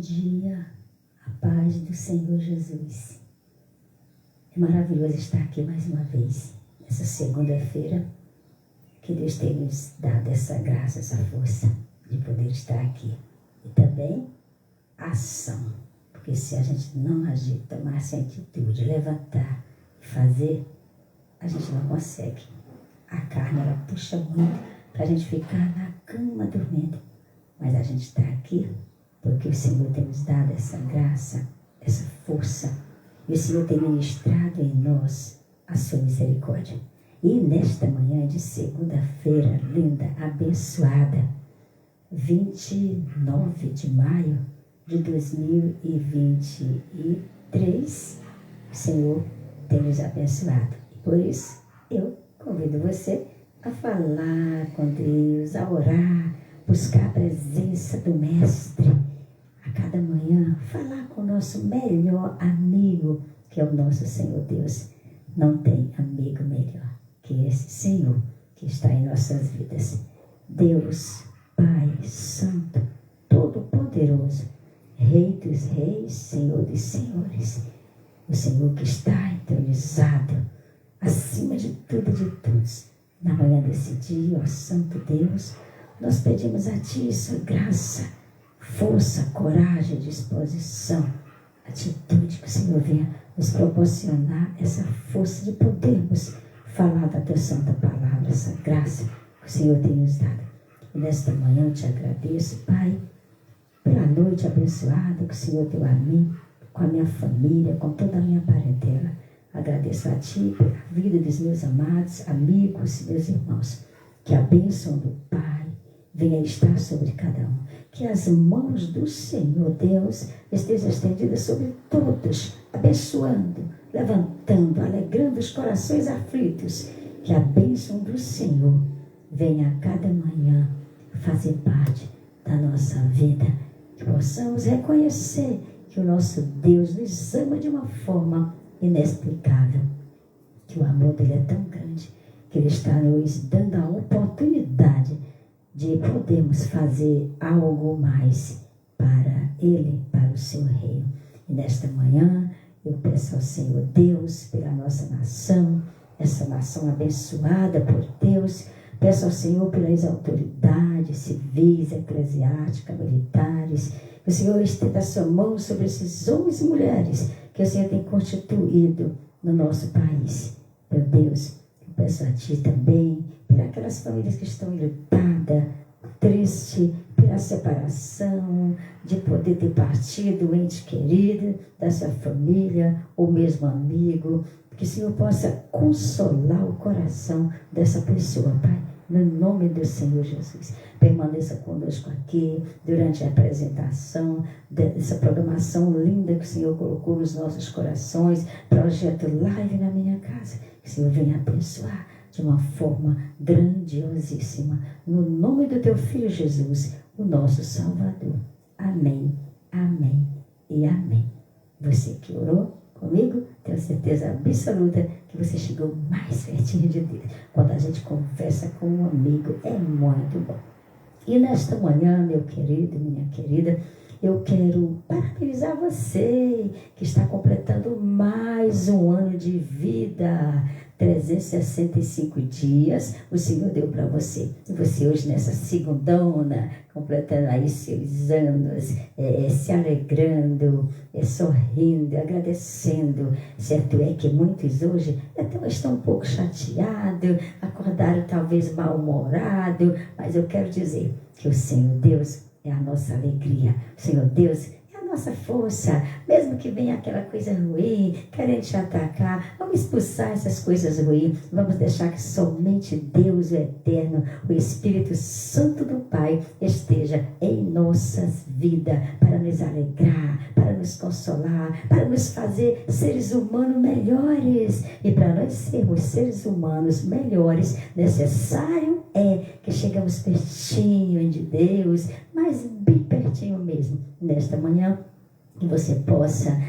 dia, a paz do Senhor Jesus. É maravilhoso estar aqui mais uma vez, nessa segunda-feira, que Deus tem nos dado essa graça, essa força de poder estar aqui. E também ação, porque se a gente não agir, tomar essa atitude, levantar, fazer, a gente não consegue. A carne, ela puxa muito para a gente ficar na cama dormindo. Mas a gente está aqui porque o Senhor tem nos dado essa graça, essa força. E o Senhor tem ministrado em nós a sua misericórdia. E nesta manhã de segunda-feira, linda, abençoada, 29 de maio de 2023, o Senhor tem nos abençoado. E por isso, eu convido você a falar com Deus, a orar, buscar a presença do Mestre. A cada manhã, falar com o nosso melhor amigo, que é o nosso Senhor Deus. Não tem amigo melhor que esse Senhor que está em nossas vidas. Deus, Pai Santo, Todo-Poderoso, Rei dos Reis, Senhor dos Senhores. O Senhor que está entronizado acima de tudo e de todos. Na manhã desse dia, ó Santo Deus, nós pedimos a Ti sua graça, força, coragem, disposição, atitude, que o Senhor venha nos proporcionar essa força de podermos falar da Tua Santa Palavra, essa graça que o Senhor tem nos dado. E nesta manhã eu Te agradeço, Pai, pela noite abençoada que o Senhor deu a mim, com a minha família, com toda a minha parentela. Agradeço a Ti pela vida dos meus amados, amigos, meus irmãos. Que a bênção do Pai venha estar sobre cada um. Que as mãos do Senhor Deus estejam estendidas sobre todos, abençoando, levantando, alegrando os corações aflitos. Que a bênção do Senhor venha a cada manhã fazer parte da nossa vida. Que possamos reconhecer que o nosso Deus nos ama de uma forma inexplicável. Que o amor dele é tão grande que ele está nos dando a oportunidade de podermos fazer algo mais para ele, para o seu reino. E nesta manhã eu peço ao Senhor Deus pela nossa nação, essa nação abençoada por Deus. Peço ao Senhor pelas autoridades civis, eclesiásticas, militares. Que o Senhor estenda a sua mão sobre esses homens e mulheres que o Senhor tem constituído no nosso país. Meu Deus, eu peço a Ti também, por aquelas famílias que estão enlutadas, tristes, pela separação, de poder ter partido o ente querido da sua família, ou mesmo amigo, que o Senhor possa consolar o coração dessa pessoa, Pai. No nome do Senhor Jesus, permaneça conosco aqui durante a apresentação dessa programação linda que o Senhor colocou nos nossos corações, projeto Live na Minha Casa. Que o Senhor venha abençoar de uma forma grandiosíssima. No nome do Teu Filho Jesus, o nosso Salvador. Amém, amém e amém. Você que orou comigo, tenho certeza absoluta que você chegou mais pertinho de Deus. Quando a gente conversa com um amigo, é muito bom. E nesta manhã, meu querido, minha querida, eu quero parabenizar você que está completando mais um ano de vida. 365 dias o Senhor deu para você. E você hoje nessa segundona, completando aí seus anos, se alegrando, sorrindo, agradecendo. Certo é que muitos hoje até estão um pouco chateados, acordaram talvez mal-humorados, mas eu quero dizer que o Senhor Deus é a nossa alegria. O Senhor Deus é a nossa força. Mesmo que venha aquela coisa ruim, querendo te atacar, vamos expulsar essas coisas ruins. Vamos deixar que somente Deus, o Eterno, o Espírito Santo do Pai, esteja em nossas vidas para nos alegrar, para nos consolar, para nos fazer seres humanos melhores. E para nós sermos seres humanos melhores, necessário é que chegamos pertinho de Deus, mas bem pertinho mesmo. Nesta manhã, que você possa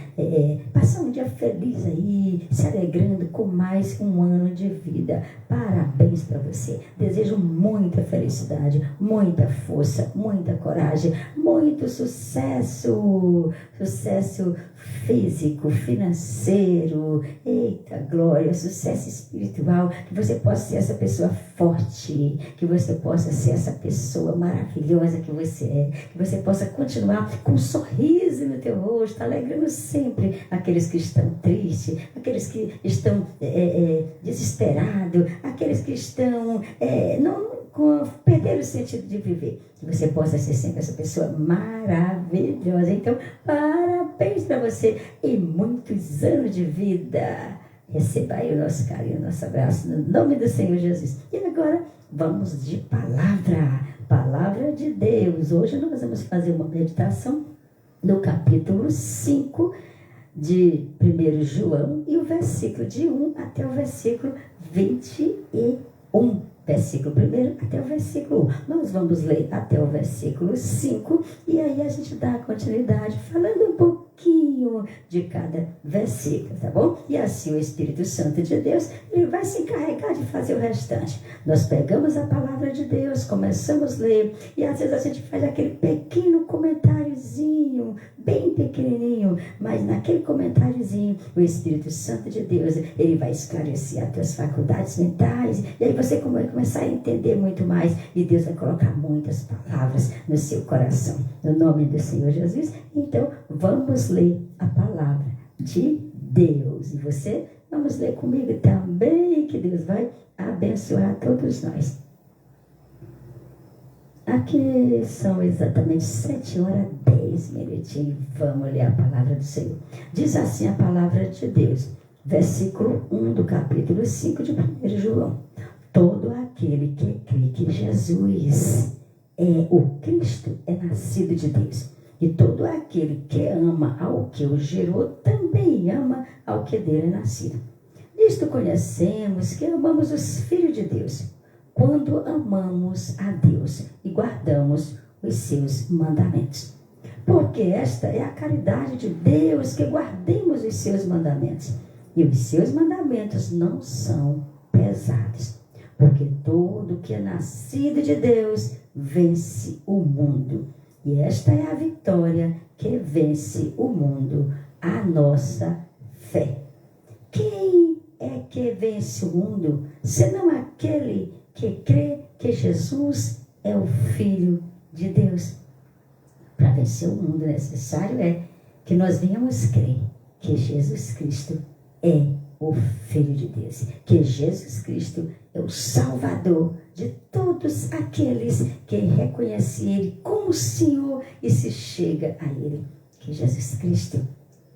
passar um dia feliz aí, se alegrando com mais um ano de vida. Parabéns para você. Desejo muita felicidade, muita força, muita coragem, muito sucesso. Sucesso físico, financeiro, eita glória, sucesso espiritual. Que você possa ser essa pessoa forte, que você possa ser essa pessoa maravilhosa que você é, que você possa continuar com um sorriso no teu rosto, alegrando sempre aqueles que estão tristes, aqueles que estão desesperados, aqueles que estão perderam o sentido de viver. Que você possa ser sempre essa pessoa maravilhosa. Então, parabéns para você e muitos anos de vida. Receba aí o nosso carinho, o nosso abraço, no nome do Senhor Jesus. E agora, vamos de palavra de Deus. Hoje nós vamos fazer uma meditação no capítulo 5 de 1 João e o versículo de 1 até o versículo 21. Versículo 1 até o versículo 1. Nós vamos ler até o versículo 5 e aí a gente dá continuidade falando um pouquinho de cada versículo, tá bom? E assim o Espírito Santo de Deus, ele vai se encarregar de fazer o restante. Nós pegamos a palavra de Deus, começamos a ler e às vezes a gente faz aquele pequeno comentáriozinho, bem pequenininho, mas naquele comentáriozinho o Espírito Santo de Deus, ele vai esclarecer as tuas faculdades mentais e aí você vai começar a entender muito mais e Deus vai colocar muitas palavras no seu coração, no nome do Senhor Jesus. Então vamos ler a palavra de Deus e você, vamos ler comigo também, que Deus vai abençoar todos nós. Aqui são exatamente 7h10. Vamos ler a palavra do Senhor. Diz assim a palavra de Deus, versículo 1 do capítulo 5 de 1 João. Todo aquele que crê que Jesus é o Cristo é nascido de Deus. E todo aquele que ama ao que o gerou também ama ao que dele é nascido. Nisto conhecemos que amamos os filhos de Deus, quando amamos a Deus e guardamos os seus mandamentos. Porque esta é a caridade de Deus, que guardemos os seus mandamentos. E os seus mandamentos não são pesados. Porque todo que é nascido de Deus vence o mundo. E esta é a vitória que vence o mundo, a nossa fé. Quem é que vence o mundo, senão aquele que crê que Jesus é o Filho de Deus? Para vencer o mundo, necessário é que nós venhamos crer que Jesus Cristo é o Filho de Deus, que Jesus Cristo é o Salvador de todos aqueles que reconhecem Ele como Senhor e se chega a Ele, que Jesus Cristo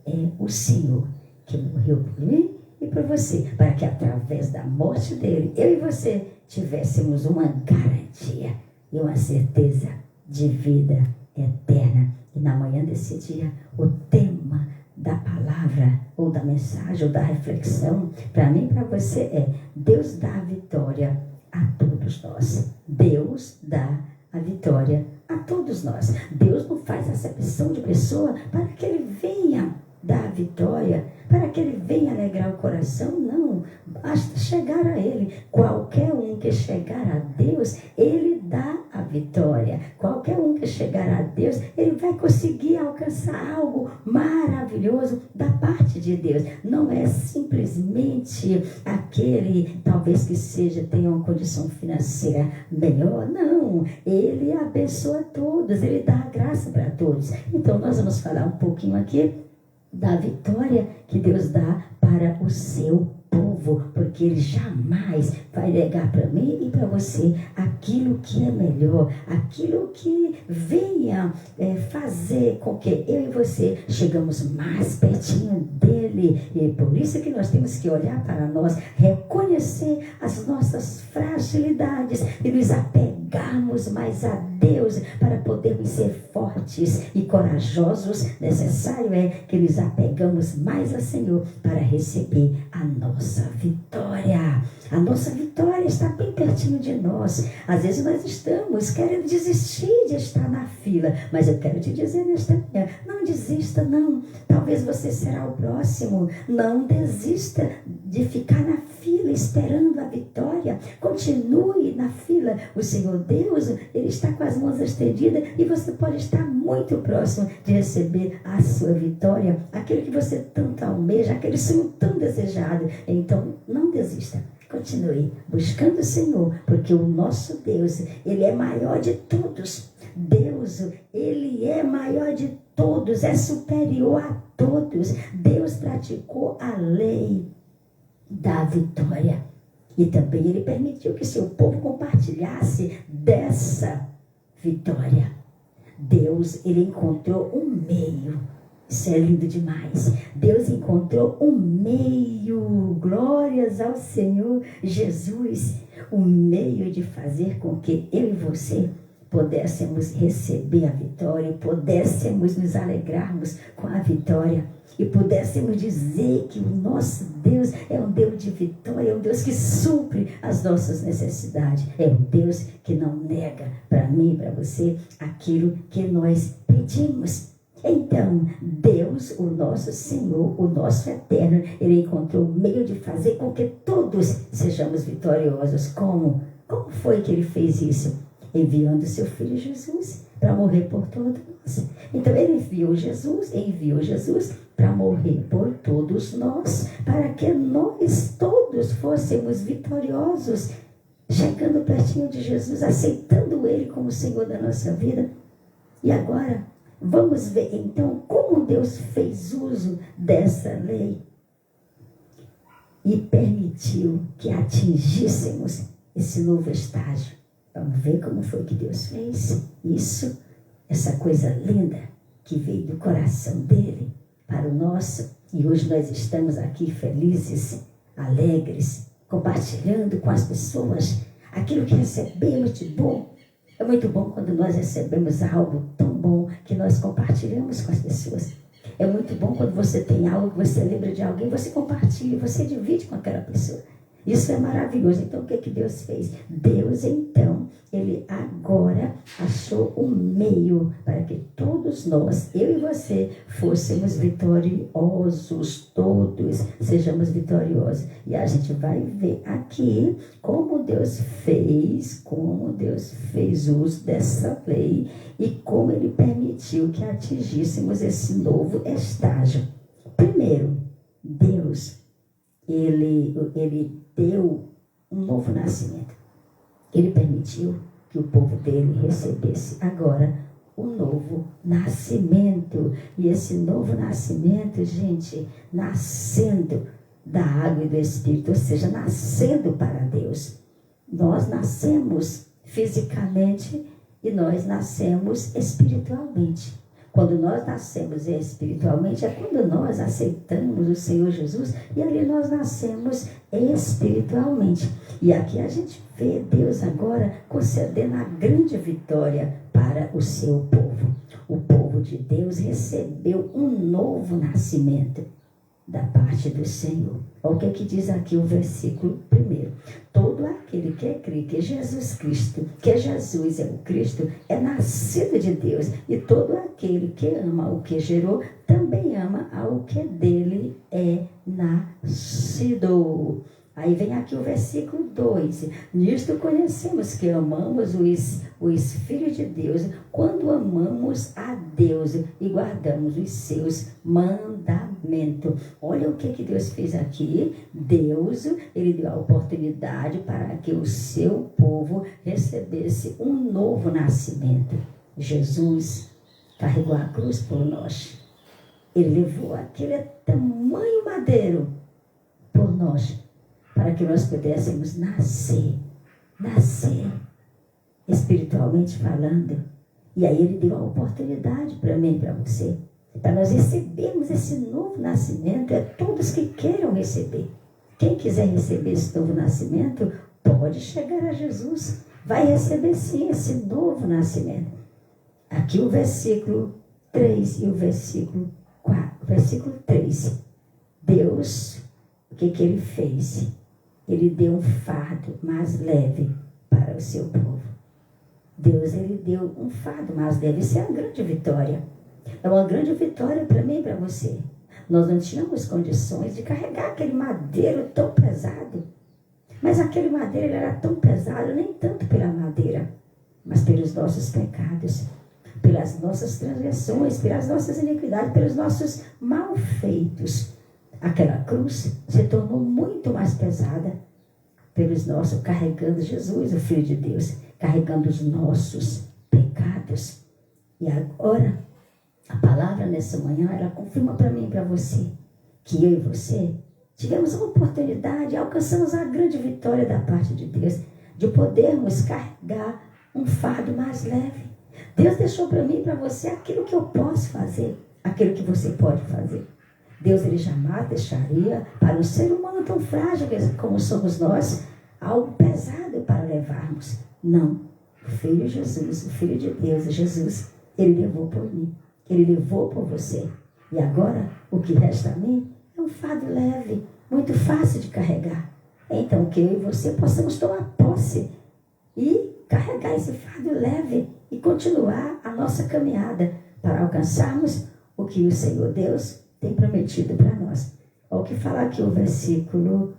é o Senhor que morreu por mim e por você, para que através da morte dele, eu e você tivéssemos uma garantia e uma certeza de vida eterna. E na manhã desse dia, o tema da palavra, ou da mensagem, ou da reflexão, para mim e para você é: Deus dá a vitória a todos nós. Deus dá a vitória a todos nós. Deus não faz acepção de pessoa para que Ele venha dar a vitória, para que Ele venha alegrar o coração, não. Basta chegar a Ele. Qualquer um que chegar a Deus, Ele dá a vitória. Qualquer um que chegar a Deus, ele vai conseguir alcançar algo maravilhoso da parte de Deus. Não é simplesmente aquele, talvez que tenha uma condição financeira melhor, não. Ele abençoa todos, ele dá a graça para todos. Então nós vamos falar um pouquinho aqui da vitória que Deus dá para o seu povo, porque Ele jamais vai negar para mim e para você aquilo que é melhor, aquilo que venha fazer com que eu e você chegamos mais pertinho dEle. E por isso que nós temos que olhar para nós, reconhecer as nossas fragilidades e nos apegar apegarmos mais a Deus para podermos ser fortes e corajosos. Necessário é que nos apegamos mais ao Senhor para receber a nossa vitória. A nossa vitória está bem pertinho de nós. Às vezes nós estamos querendo desistir de estar na fila, mas eu quero te dizer nesta manhã, não desista não. Talvez você será o próximo. Não desista de ficar na fila esperando a vitória. Continue na fila. O Senhor Deus, Ele está com as mãos estendidas e você pode estar muito próximo de receber a sua vitória, aquilo que você tanto almeja, aquele sonho tão desejado. Então, não desista. Continue buscando o Senhor, porque o nosso Deus, Ele é maior de todos. Deus, Ele é maior de todos, é superior a todos. Deus praticou a lei da vitória. E também Ele permitiu que seu povo compartilhasse dessa vitória. Deus, Ele encontrou um meio. Isso é lindo demais. Deus encontrou um meio, glórias ao Senhor Jesus, um meio de fazer com que eu e você pudéssemos receber a vitória, pudéssemos nos alegrarmos com a vitória e pudéssemos dizer que o nosso Deus é um Deus de vitória, é um Deus que supre as nossas necessidades, é um Deus que não nega para mim e para você aquilo que nós pedimos. Então, Deus, o nosso Senhor, o nosso Eterno, Ele encontrou o meio de fazer com que todos sejamos vitoriosos. Como? Como foi que Ele fez isso? Enviando seu Filho Jesus para morrer por todos nós. Então, Ele enviou Jesus para morrer por todos nós, para que nós todos fôssemos vitoriosos, chegando pertinho de Jesus, aceitando Ele como Senhor da nossa vida. E agora, vamos ver então como Deus fez uso dessa lei e permitiu que atingíssemos esse novo estágio. Vamos ver como foi que Deus fez isso, essa coisa linda que veio do coração dele para o nosso. E hoje nós estamos aqui felizes, alegres, compartilhando com as pessoas aquilo que recebemos de bom. É muito bom quando nós recebemos algo tão bom que nós compartilhamos com as pessoas. É muito bom quando você tem algo que você lembra de alguém, você compartilha, você divide com aquela pessoa. Isso é maravilhoso. Então, o que Deus fez? Deus, então, Ele agora achou um meio para que todos nós, eu e você, fôssemos vitoriosos, todos sejamos vitoriosos. E a gente vai ver aqui como Deus fez uso dessa lei e como Ele permitiu que atingíssemos esse novo estágio. Primeiro, Deus, Ele deu um novo nascimento. Ele permitiu que o povo dele recebesse agora um novo nascimento. E esse novo nascimento, gente, nascendo da água e do Espírito, ou seja, nascendo para Deus. Nós nascemos fisicamente e nós nascemos espiritualmente. Quando nós nascemos espiritualmente, é quando nós aceitamos o Senhor Jesus e ali nós nascemos espiritualmente. E aqui a gente vê Deus agora concedendo a grande vitória para o seu povo. O povo de Deus recebeu um novo nascimento da parte do Senhor. Olha o que diz aqui o versículo 1. Todo aquele que crê que Jesus Cristo, que Jesus é o Cristo, é nascido de Deus. E todo aquele que ama o que gerou, também ama ao que dele é nascido. Aí vem aqui o versículo 2. Nisto conhecemos que amamos os filhos de Deus, quando amamos a Deus e guardamos os seus mandamentos. Olha o que Deus fez aqui. Deus, Ele deu a oportunidade para que o seu povo recebesse um novo nascimento. Jesus carregou a cruz por nós. Ele levou aquele tamanho madeiro por nós, para que nós pudéssemos nascer espiritualmente falando. E aí Ele deu a oportunidade para mim e para você, para nós recebermos esse novo nascimento. É todos que queiram receber. Quem quiser receber esse novo nascimento, pode chegar a Jesus. vai receber sim esse novo nascimento. Aqui o versículo 3 e o versículo 4. Versículo 3. Deus, o que ele fez? Ele deu um fardo mais leve para o seu povo. Deus, ele deu um fardo mais leve. Isso é uma grande vitória. É uma grande vitória para mim e para você. Nós não tínhamos condições de carregar aquele madeiro tão pesado. Mas aquele madeiro ele era tão pesado, nem tanto pela madeira, mas pelos nossos pecados, pelas nossas transgressões, pelas nossas iniquidades, pelos nossos malfeitos. Aquela cruz se tornou muito mais pesada pelos nossos, carregando Jesus, o Filho de Deus, carregando os nossos pecados. E agora, a palavra nessa manhã, ela confirma para mim e para você, que eu e você tivemos uma oportunidade, alcançamos a grande vitória da parte de Deus, de podermos carregar um fardo mais leve. Deus deixou para mim e para você aquilo que eu posso fazer, aquilo que você pode fazer. Deus, ele jamais deixaria para um ser humano tão frágil como somos nós, algo pesado para levarmos. Não. O Filho Jesus, o Filho de Deus, Jesus, ele levou por mim, ele levou por você. E agora, o que resta a mim é um fardo leve, muito fácil de carregar. Então, que eu e você possamos tomar posse e carregar esse fardo leve e continuar a nossa caminhada para alcançarmos o que o Senhor Deus tem prometido para nós. Olha o que fala aqui o versículo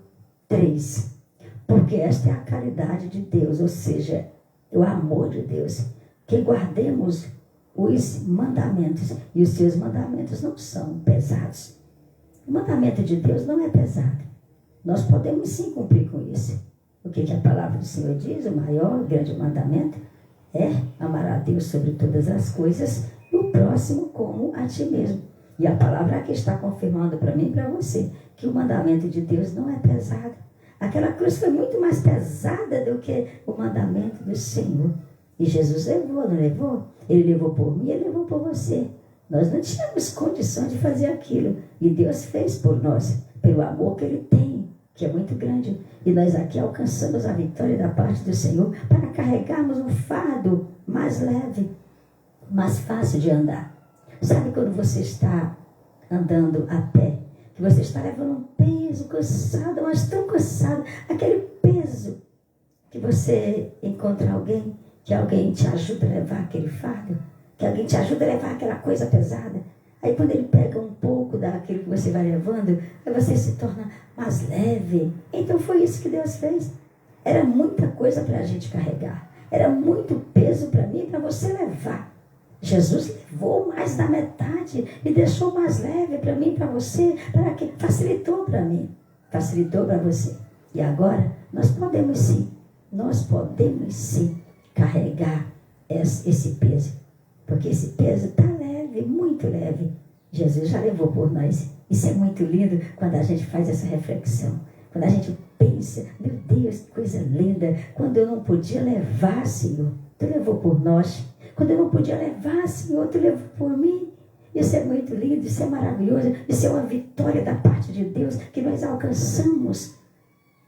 3. Porque esta é a caridade de Deus, ou seja, o amor de Deus, que guardemos os mandamentos. E os seus mandamentos não são pesados. O mandamento de Deus não é pesado. Nós podemos sim cumprir com isso. O que a palavra do Senhor diz? O maior, grande mandamento é amar a Deus sobre todas as coisas e o próximo como a ti mesmo. E a palavra aqui está confirmando para mim e para você que o mandamento de Deus não é pesado. Aquela cruz foi muito mais pesada do que o mandamento do Senhor. E Jesus levou, não levou? Ele levou por mim, ele levou por você. Nós não tínhamos condições de fazer aquilo. E Deus fez por nós, pelo amor que ele tem, que é muito grande. E nós aqui alcançamos a vitória da parte do Senhor para carregarmos um fardo mais leve, mais fácil de andar. Sabe quando você está andando a pé, que você está levando um peso cansado, mas tão cansado, aquele peso que você encontra alguém, que alguém te ajuda a levar aquele fardo, que alguém te ajuda a levar aquela coisa pesada. Aí quando ele pega um pouco daquilo que você vai levando, aí você se torna mais leve. Então foi isso que Deus fez. Era muita coisa para a gente carregar. Era muito peso para mim e para você levar. Jesus levou mais da metade e deixou mais leve para mim e para você, para que facilitou para mim, facilitou para você. E agora nós podemos sim carregar esse peso, porque esse peso está leve, muito leve. Jesus já levou por nós. Isso é muito lindo quando a gente faz essa reflexão, quando a gente pensa, meu Deus, que coisa linda, quando eu não podia levar, Senhor, tu levou por nós. Quando eu não podia levar, Senhor, tu levou por mim. Isso é muito lindo, isso é maravilhoso. Isso é uma vitória da parte de Deus que nós alcançamos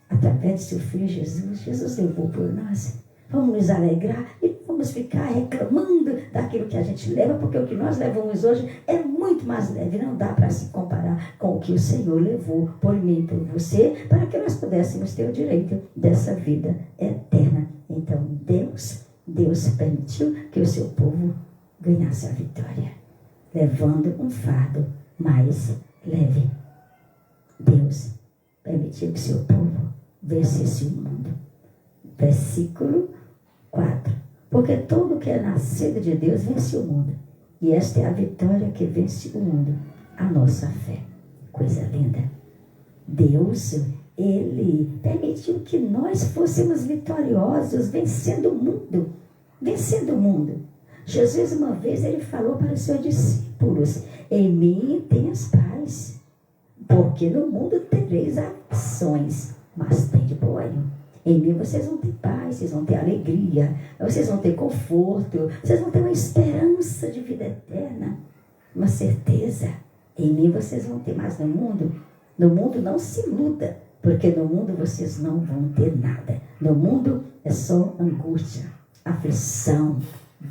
através de seu Filho Jesus. Jesus levou por nós. Vamos nos alegrar e vamos ficar reclamando daquilo que a gente leva, porque o que nós levamos hoje é muito mais leve. Não dá para se comparar com o que o Senhor levou por mim e por você, para que nós pudéssemos ter o direito dessa vida eterna. Então, Deus permitiu que o seu povo ganhasse a vitória, levando um fardo mais leve. Deus permitiu que o seu povo vencesse o mundo. Versículo 4. Porque todo que é nascido de Deus vence o mundo. E esta é a vitória que vence o mundo, a nossa fé. Coisa linda. Deus, ele permitiu que nós fôssemos vitoriosos, vencendo o mundo. Vencendo o mundo. Jesus, uma vez, ele falou para os seus discípulos: em mim tenhas paz, porque no mundo tereis aflições, mas tende bom ânimo. Em mim vocês vão ter paz, vocês vão ter alegria, vocês vão ter conforto, vocês vão ter uma esperança de vida eterna, uma certeza. Em mim vocês vão ter, mas no mundo não se iluda, porque no mundo vocês não vão ter nada. No mundo é só angústia, aflição,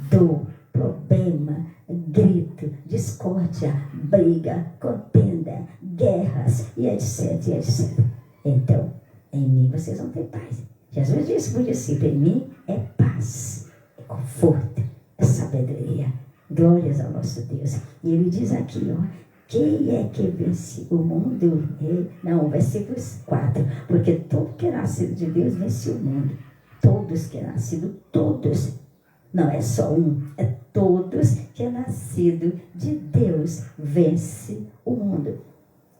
dor, problema, grito, discórdia, briga, contenda, guerras e etc, e etc. Então, em mim vocês vão ter paz. Jesus disse por discípulo, em mim é paz, é conforto, é sabedoria. Glórias ao nosso Deus. E ele diz aqui, ó, quem é que vence o mundo? Não, versículo 4. Porque todo que é nascido de Deus vence o mundo. Todos que é nascido, todos. Não é só um, é todos que é nascido de Deus vence o mundo.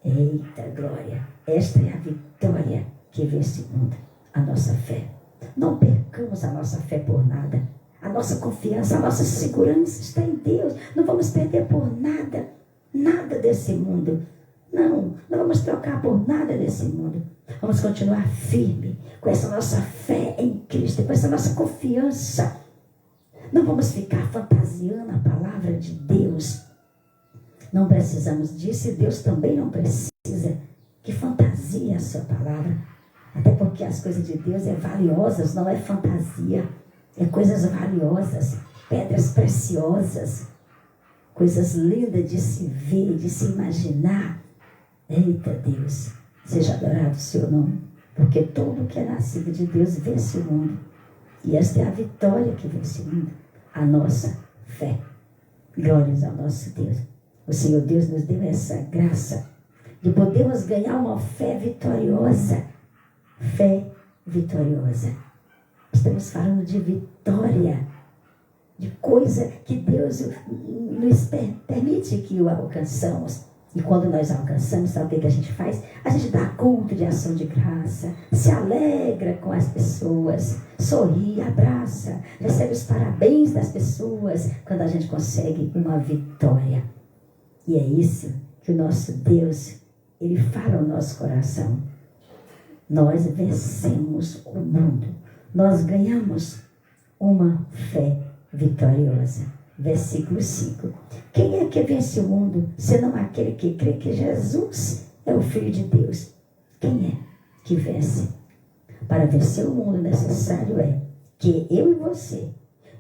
Eita glória! Esta é a vitória que vence o mundo. A nossa fé. Não percamos a nossa fé por nada. A nossa confiança, a nossa segurança está em Deus. Não vamos perder por nada. Nada desse mundo. Não vamos trocar por nada desse mundo. Vamos continuar firme com essa nossa fé em Cristo, com essa nossa confiança. Não vamos ficar fantasiando a palavra de Deus. Não precisamos disso e Deus também não precisa que fantasie a sua palavra. Até porque as coisas de Deus é valiosas, não é fantasia. É coisas valiosas, pedras preciosas, coisas lindas de se ver, de se imaginar. Eita Deus, seja adorado o seu nome, porque todo que é nascido de Deus vence o mundo. E esta é a vitória que vence o mundo, a nossa fé. Glórias ao nosso Deus. O Senhor Deus nos deu essa graça de podermos ganhar uma fé vitoriosa. Fé vitoriosa. Estamos falando de vitória, de coisa que Deus nos permite que o alcançamos. E quando nós alcançamos, sabe o que a gente faz? A gente dá culto de ação de graça, se alegra com as pessoas, sorri, abraça, recebe os parabéns das pessoas quando a gente consegue uma vitória. E é isso que o nosso Deus, Ele fala ao nosso coração. Nós vencemos o mundo. Nós ganhamos uma fé vitoriosa. Versículo 5. Quem é que vence o mundo, senão aquele que crê que Jesus é o Filho de Deus? Quem é que vence? Para vencer o mundo, necessário é que eu e você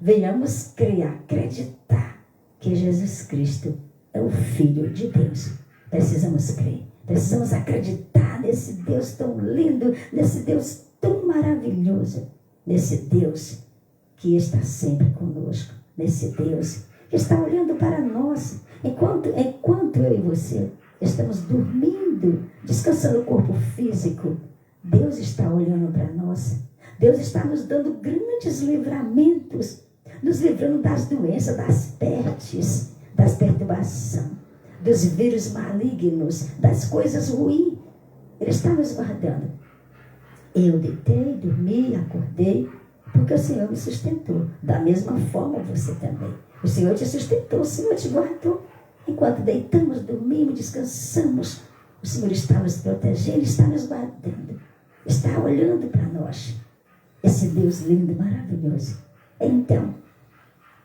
venhamos crer, acreditar que Jesus Cristo é o Filho de Deus. Precisamos crer. Precisamos acreditar nesse Deus tão lindo, nesse Deus tão maravilhoso, nesse Deus que está sempre conosco, nesse Deus que está olhando para nós, enquanto eu e você estamos dormindo, descansando o corpo físico, Deus está olhando para nós, Deus está nos dando grandes livramentos, nos livrando das doenças, das pestes, das perturbações, dos vírus malignos, das coisas ruins. Ele está nos guardando. Eu deitei, dormi, acordei, porque o Senhor me sustentou. Da mesma forma você também. O Senhor te sustentou, o Senhor te guardou. Enquanto deitamos, dormimos, descansamos, o Senhor está nos protegendo, está nos guardando, está olhando para nós. Esse Deus lindo, maravilhoso. Então,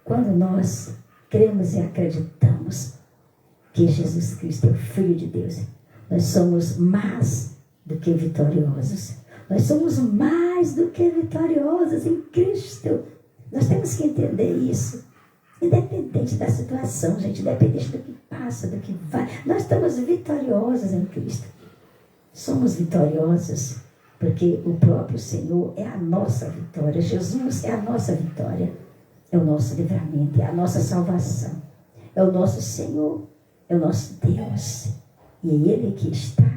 quando nós cremos e acreditamos que Jesus Cristo é o Filho de Deus, nós somos mais do que vitoriosos. Nós somos mais do que vitoriosos em Cristo. Nós temos que entender isso. Independente da situação, gente, independente do que passa, do que vai, nós estamos vitoriosos em Cristo. Somos vitoriosos porque o próprio Senhor é a nossa vitória. Jesus é a nossa vitória. É o nosso livramento, é a nossa salvação. É o nosso Senhor, é o nosso Deus. E é Ele que está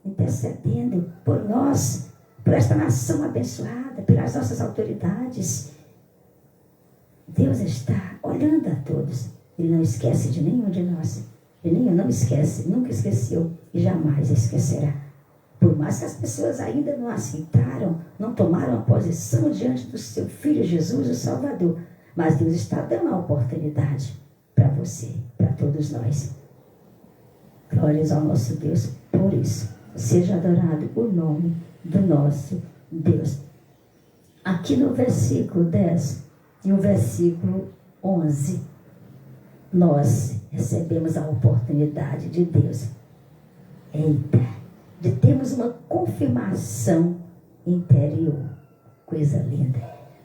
intercedendo por nós, por esta nação abençoada, pelas nossas autoridades. Deus está olhando a todos. Ele não esquece de nenhum de nós. Ele não esquece, nunca esqueceu e jamais esquecerá. Por mais que as pessoas ainda não aceitaram, não tomaram a posição diante do seu Filho Jesus, o Salvador. Mas Deus está dando a oportunidade para você, para todos nós. Glórias ao nosso Deus. Por isso, seja adorado o nome do nosso Deus. Aqui no versículo 10 e o versículo 11, nós recebemos a oportunidade de Deus. Eita, de termos uma confirmação interior. Coisa linda.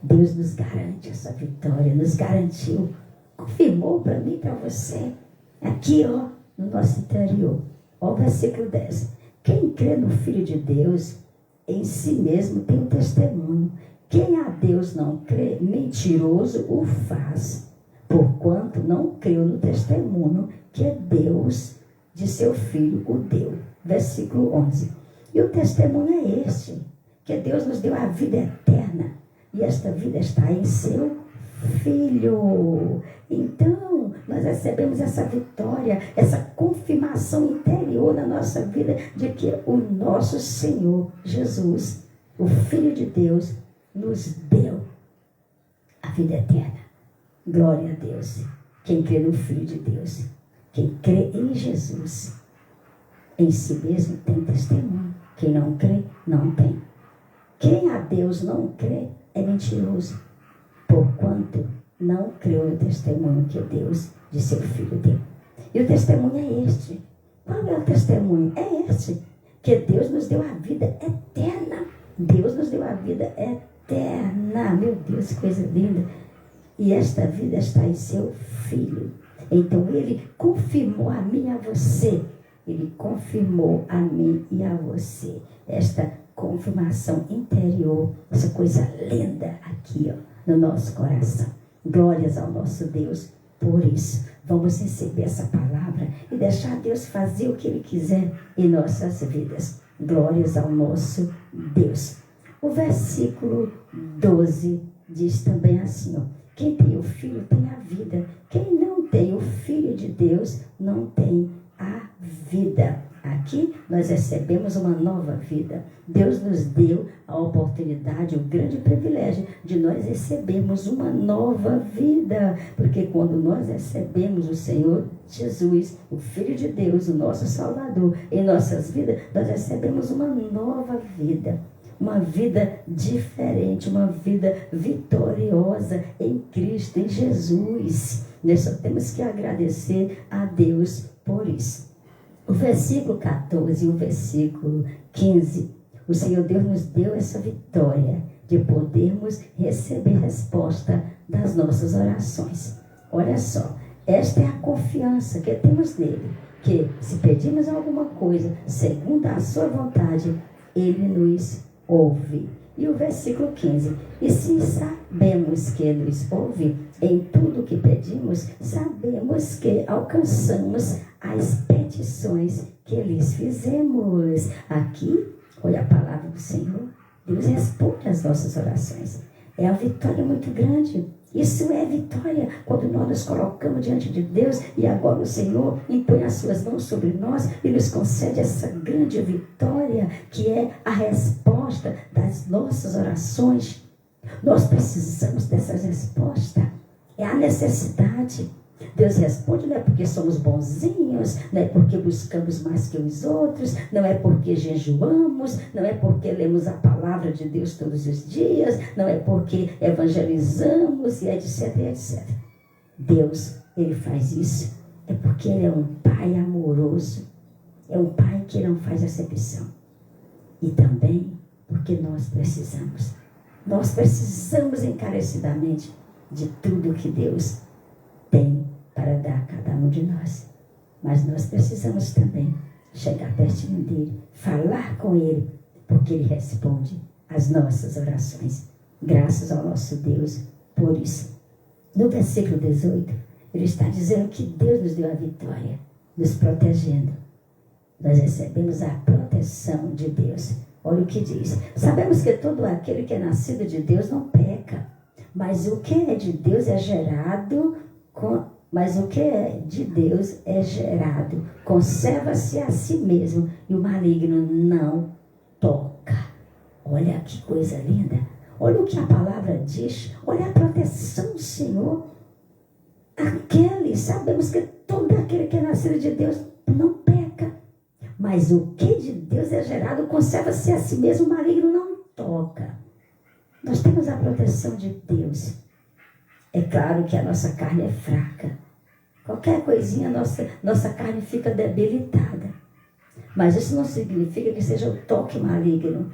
Deus nos garante essa vitória, nos garantiu, confirmou para mim e para você, aqui ó, no nosso interior. Ó o versículo 10. Quem crê no Filho de Deus, em si mesmo tem um testemunho. Quem a Deus não crê, mentiroso o faz, porquanto não creu no testemunho que Deus de seu Filho o deu. Versículo 11. E o testemunho é este, que Deus nos deu a vida eterna, e esta vida está em seu Filho. Então, nós recebemos essa vitória, essa confirmação interior na nossa vida de que o nosso Senhor Jesus, o Filho de Deus, nos deu a vida eterna. Glória a Deus. Quem crê no Filho de Deus, quem crê em Jesus, em si mesmo tem testemunho. Quem não crê, não tem. Quem a Deus não crê é mentiroso, porquanto não creu no testemunho que Deus de seu Filho deu. E o testemunho é este. Qual é o testemunho? É este, que Deus nos deu a vida eterna. Deus nos deu a vida eterna. Meu Deus, que coisa linda. E esta vida está em seu Filho. Então Ele confirmou a mim e a você. Ele confirmou a mim e a você. Esta confirmação interior, essa coisa linda aqui, ó, no nosso coração. Glórias ao nosso Deus. Por isso, vamos receber essa palavra e deixar Deus fazer o que Ele quiser em nossas vidas. Glórias ao nosso Deus. O versículo 12 diz também assim, ó, quem tem o Filho tem a vida. Quem não tem o Filho de Deus não tem a vida. Aqui nós recebemos uma nova vida. Deus nos deu a oportunidade, o grande privilégio de nós recebermos uma nova vida. Porque quando nós recebemos o Senhor Jesus, o Filho de Deus, o nosso Salvador, em nossas vidas, nós recebemos uma nova vida. Uma vida diferente, uma vida vitoriosa em Cristo, em Jesus. Nós só temos que agradecer a Deus por isso. O versículo 14 e o versículo 15, o Senhor Deus nos deu essa vitória de podermos receber resposta das nossas orações. Olha só, esta é a confiança que temos nele, que se pedimos alguma coisa segundo a sua vontade, ele nos ouve. E o versículo 15, e se sabemos que nos ouve em tudo que pedimos, sabemos que alcançamos as petições que lhes fizemos. Aqui, olha a palavra do Senhor, Deus responde às nossas orações. É uma vitória muito grande. Isso é vitória quando nós nos colocamos diante de Deus e agora o Senhor impõe as suas mãos sobre nós e nos concede essa grande vitória que é a resposta das nossas orações. Nós precisamos dessas respostas. É a necessidade. Deus responde não é porque somos bonzinhos, não é porque buscamos mais que os outros, não é porque jejuamos, não é porque lemos a palavra de Deus todos os dias, não é porque evangelizamos e etc, etc. Deus, Ele faz isso, é porque Ele é um Pai amoroso, é um Pai que não faz acepção. E também porque nós precisamos encarecidamente de tudo que Deus tem para dar a cada um de nós. Mas nós precisamos também chegar pertinho dele, falar com ele, porque ele responde às nossas orações. Graças ao nosso Deus por isso. No versículo 18, ele está dizendo que Deus nos deu a vitória, nos protegendo. Nós recebemos a proteção de Deus. Olha o que diz. Sabemos que todo aquele que é nascido de Deus não peca, mas o que é de Deus é gerado conserva-se a si mesmo, e o maligno não toca. Olha que coisa linda. Olha o que a palavra diz. Olha a proteção do Senhor. Sabemos que todo aquele que é nascido de Deus não peca, mas o que de Deus é gerado conserva-se a si mesmo, o maligno não toca. Nós temos a proteção de Deus. É claro que a nossa carne é fraca. Qualquer coisinha, nossa carne fica debilitada. Mas isso não significa que seja o toque maligno.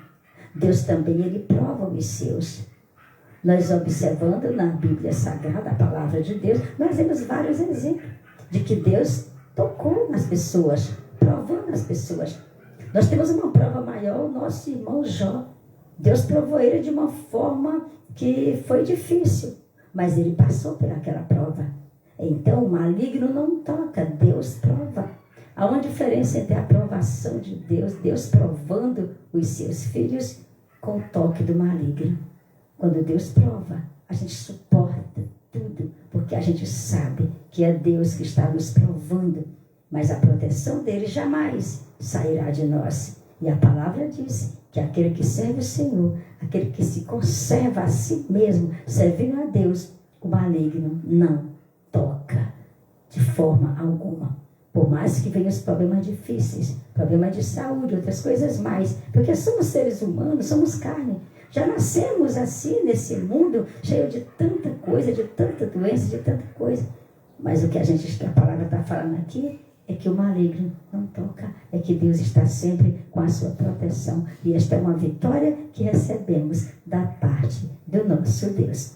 Deus também, Ele prova os seus. Nós observando na Bíblia Sagrada, a palavra de Deus, nós vemos vários exemplos de que Deus tocou nas pessoas, provando as pessoas. Nós temos uma prova maior, o nosso irmão Jó. Deus provou ele de uma forma que foi difícil, mas ele passou por aquela prova. Então o maligno não toca, Deus prova. Há uma diferença entre a aprovação de Deus, Deus provando os seus filhos, com o toque do maligno. Quando Deus prova, a gente suporta tudo, porque a gente sabe que é Deus que está nos provando, mas a proteção dele jamais sairá de nós. E a palavra diz que aquele que serve o Senhor, aquele que se conserva a si mesmo, servindo a Deus, o maligno não toca de forma alguma. Por mais que venham os problemas difíceis, problemas de saúde, outras coisas mais, porque somos seres humanos, somos carne. Já nascemos assim nesse mundo, cheio de tanta coisa, de tanta doença, de tanta coisa. Mas o que a palavra está falando aqui é que o maligno não toca, é que Deus está sempre com a sua proteção. E esta é uma vitória que recebemos da parte do nosso Deus.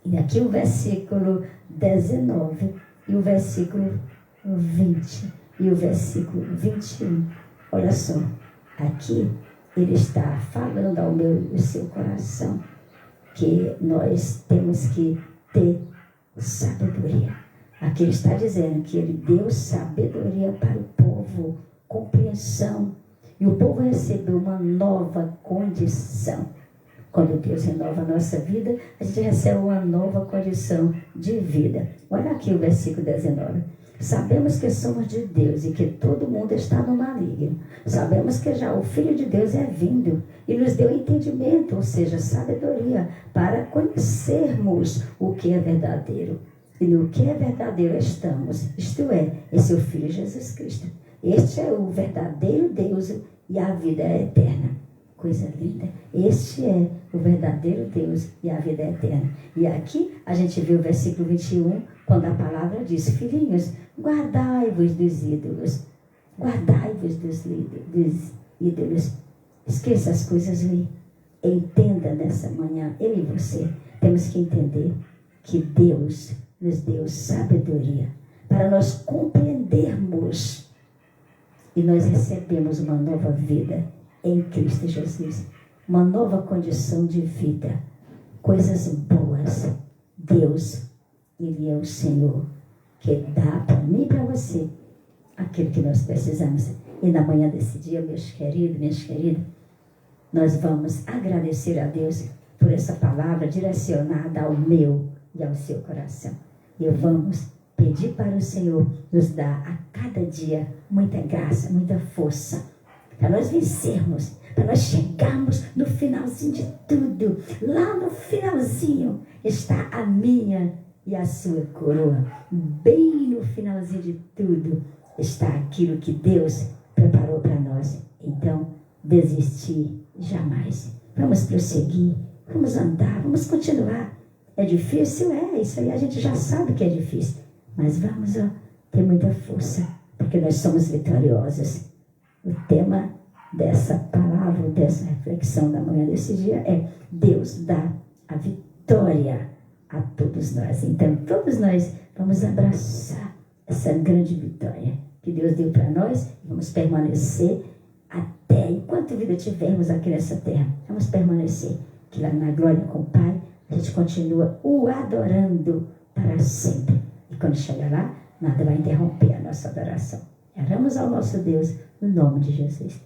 E aqui o versículo 19 e o versículo 20 e o versículo 21. Olha só, aqui ele está falando ao meu e ao seu coração que nós temos que ter sabedoria. Aqui ele está dizendo que ele deu sabedoria para o povo, compreensão. E o povo recebeu uma nova condição. Quando Deus renova a nossa vida, a gente recebe uma nova condição de vida. Olha aqui o versículo 19. Sabemos que somos de Deus e que todo mundo está no maligno. Sabemos que já o Filho de Deus é vindo e nos deu entendimento, ou seja, sabedoria, para conhecermos o que é verdadeiro. E no que é verdadeiro estamos, isto é, em seu Filho Jesus Cristo. Este é o verdadeiro Deus e a vida é eterna. Coisa linda. Este é o verdadeiro Deus e a vida é eterna. E aqui a gente vê o versículo 21, quando a palavra diz: filhinhos, guardai-vos dos ídolos. Guardai-vos dos ídolos. Esqueça as coisas ruins. Entenda nessa manhã, eu e você, temos que entender que Deus nos deu sabedoria para nós compreendermos e nós recebemos uma nova vida em Cristo Jesus, uma nova condição de vida, coisas boas. Deus, Ele é o Senhor que dá para mim e para você aquilo que nós precisamos. E na manhã desse dia, meus queridos, minhas queridas, nós vamos agradecer a Deus por essa palavra direcionada ao meu e ao seu coração. E vamos pedir para o Senhor nos dar a cada dia muita graça, muita força, para nós vencermos, para nós chegarmos no finalzinho de tudo. Lá no finalzinho está a minha e a sua coroa. Bem no finalzinho de tudo está aquilo que Deus preparou para nós. Então, desistir jamais. Vamos prosseguir, vamos andar, vamos continuar. É difícil? Isso aí a gente já sabe que é difícil. Mas vamos ter muita força, porque nós somos vitoriosos. O tema dessa palavra, dessa reflexão da manhã desse dia é: Deus dá a vitória a todos nós. Então, todos nós vamos abraçar essa grande vitória que Deus deu para nós e vamos permanecer até enquanto vida tivermos aqui nessa terra. Vamos permanecer, que lá na glória com o Pai a gente continua o adorando para sempre. E quando chegar lá, nada vai interromper a nossa adoração. Oramos ao nosso Deus no nome de Jesus.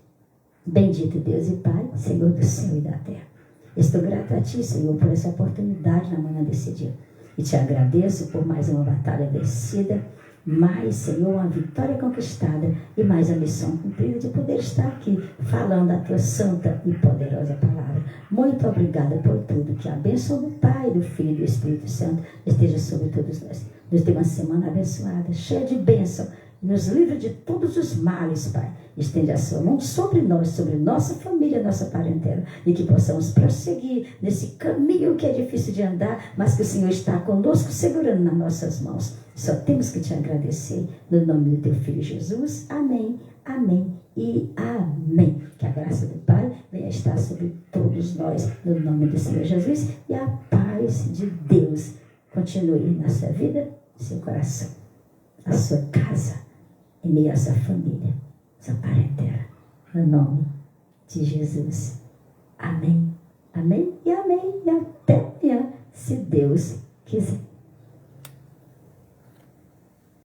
Bendito Deus e Pai, Senhor do céu e da terra. Estou grato a Ti, Senhor, por essa oportunidade na manhã desse dia. E Te agradeço por mais uma batalha vencida, mais, Senhor, uma vitória conquistada e mais a missão cumprida de poder estar aqui falando a Tua santa e poderosa palavra. Muito obrigada por tudo. Que a bênção do Pai, do Filho e do Espírito Santo esteja sobre todos nós. Nos dê uma semana abençoada, cheia de bênção. Nos livra de todos os males, Pai. Estende a sua mão sobre nós, sobre nossa família, nossa parentela. E que possamos prosseguir nesse caminho que é difícil de andar, mas que o Senhor está conosco, segurando nas nossas mãos. Só temos que Te agradecer. No nome do Teu Filho Jesus. Amém, amém e amém. Que a graça do Pai venha venha estar sobre todos nós, no nome do Senhor Jesus, e a paz de Deus continue na sua vida, no seu coração, na sua casa, em meio à sua família, sua parentela, no nome de Jesus. Amém, amém e amém, e até amanhã, se Deus quiser.